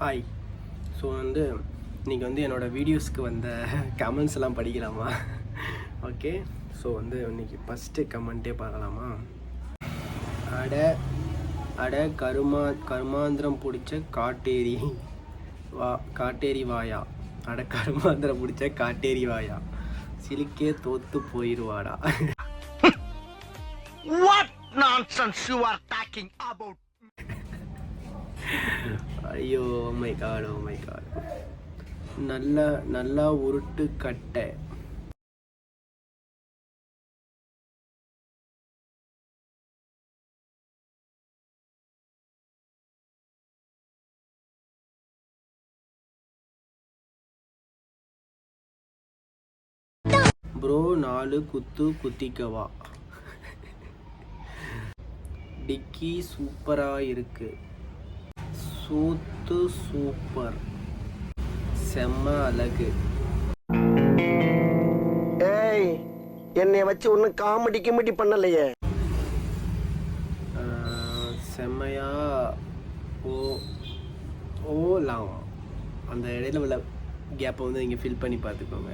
Hi. So இன்றைக்கி என்னோடய வீடியோஸ்க்கு வந்த கமெண்ட்ஸ் எல்லாம் படிக்கலாமா? ஓகே. ஸோ இன்றைக்கி ஃபஸ்ட்டு கமெண்ட்டே பார்க்கலாமா? அட கருமாந்திரம் பிடிச்ச காட்டேரி வாயா. அட கருமாந்திரம் பிடிச்ச காட்டேரி வாயா, சிலிக்கே தோத்து போயிடுவாடா. What nonsense you are talking about? ஐயோ, my god, oh my god. நல்லா உருட்டு கட்டை. ப்ரோ 4 குத்து குத்திக்கவா. டிக்கி சூப்பரா இருக்கு. சூத்து சூப்பர், செம்ம அழகு. ஏய், என்னைய வச்சு ஒன்னும் காமெடி பண்ணலையே. செம்மையா ஓலாம். அந்த இடையில உள்ள கேப்பை நீங்கள் ஃபில் பண்ணி பார்த்துக்கோங்க.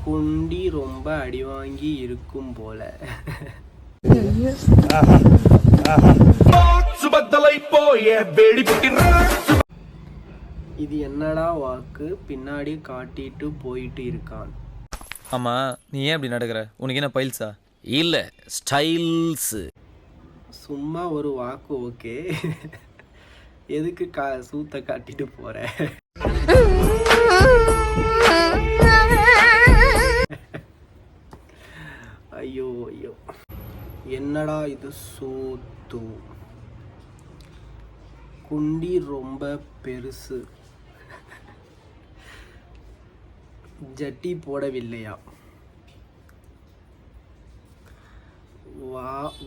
குண்டி ரொம்ப அடி வாங்கி இருக்கும் போல. இது என்னடா வாக்கு, பின்னாடி காட்டிட்டு போயிட்டு இருக்கான். ஆமா, நீ ஏன் அப்படி நடக்கிற? உனக்கு என்ன பைல்ஸா? இல்ல, ஸ்டைல்ஸ். சும்மா ஒரு வாக்கு. ஓகே, எதுக்கு சூத்த காட்டிட்டு போற? ஐயோ ஐயோ, என்னடா இது சூத்து. குண்டி ரொம்ப பெருசு, ஜட்டி போடவில்லையா?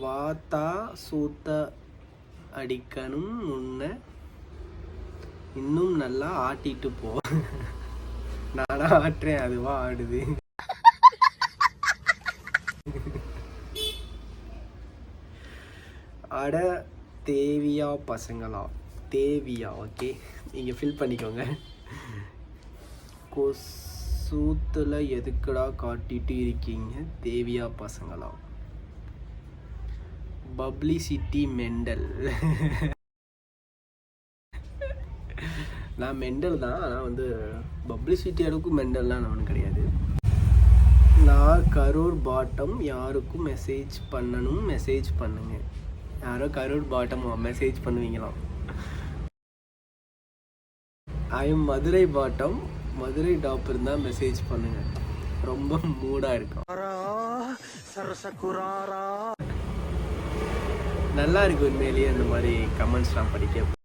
வாத்தா சூத்த அடிக்கணும் முன்ன, இன்னும் நல்லா ஆட்டிட்டு போ. நானா ஆட்டுறேன், அதுவா ஆடுது. அட தேவியா பசங்களா, தேவியா. ஓகே, நீங்கள் ஃபில் பண்ணிக்கோங்க. கொசூத்தில் எதுக்குடா காட்டிட்டு இருக்கீங்க தேவியா பசங்களா? Publicity mental. நான் மெண்டல் தான், ஆனால் பப்ளிசிட்டி அளவுக்கு மெண்டல்லாம் நான் கிடையாது. நான் கரூர் பாட்டம், யாருக்கும் மெசேஜ் பண்ணணும், மெசேஜ் பண்ணுங்க. யாரோ கரூர் பாட்டம் மெசேஜ் பண்ணுவீங்களாம். I'm Madurai bottom, Madurai top இருந்தால் மெசேஜ் பண்ணுங்க. ரொம்ப மூடாக இருக்கும். நல்லா இருக்கு உண்மையிலேயே அந்த மாதிரி கமெண்ட்ஸ்லாம் படிக்க.